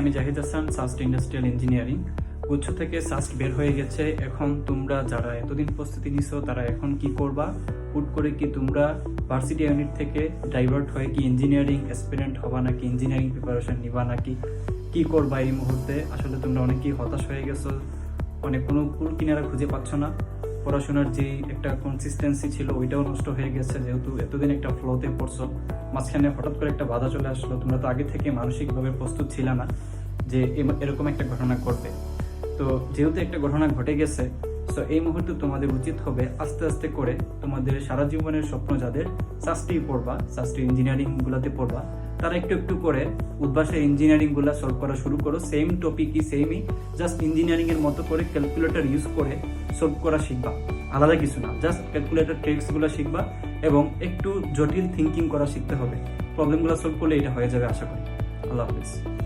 আমি Zahid Hasan, SUST industrial engineering গুচ্ছ থেকে সাস্ট বের হয়ে গেছে। এখন তোমরা যারা এতদিন প্রস্তুতি নিছো তারা এখন কি করবা? হুট করে কি তোমরা ভার্সিটি ইউনিট থেকে ডাইভার্ট হয়ে কি ইঞ্জিনিয়ারিং অ্যাসপিরেন্ট হবা, নাকি ইঞ্জিনিয়ারিং প্রিপারেশন নিবা, নাকি কি করবা? এই মুহূর্তে আসলে তোমরা অনেকেই হতাশ হয়ে গেছো, কোনো কুল কিনারা খুঁজে পাচ্ছ না। পড়াশোনার যে একটা কনসিস্টেন্সি ছিল ওইটাও নষ্ট হয়ে গেছে, যেহেতু এতদিন একটা ফ্লোতে পড়ছো, মাঝখানে হঠাৎ করে একটা বাধা চলে আসলো। তোমরা তো আগে থেকে মানসিকভাবে প্রস্তুত ছিল না যে এরকম একটা ঘটনা ঘটবে। তো যেহেতু একটা ঘটনা ঘটে গেছে, তো এই মুহূর্তে তোমাদের উচিত হবে আস্তে আস্তে করে তোমাদের সারা জীবনের স্বপ্ন যাদের সাস্টেই পড়বা, সাস্টে ইঞ্জিনিয়ারিং গুলাতে পড়বা, তারা একটু একটু করে উদ্ভাসের ইঞ্জিনিয়ারিং গুলা সলভ করা শুরু করো। সেম টপিকই সেমই, জাস্ট ইঞ্জিনিয়ারিং এর মতো করে ক্যালকুলেটর ইউজ করে সলভ করা শিখবা, আলাদা কিছু না। জাস্ট ক্যালকুলেটর ট্রিক্স গুলা শিখবা এবং একটু জটিল থিঙ্কিং করা শিখতে হবে। প্রবলেমগুলো সলভ করলে এটা হয়ে যাবে আশা করি। আল্লাহ হাফিজ।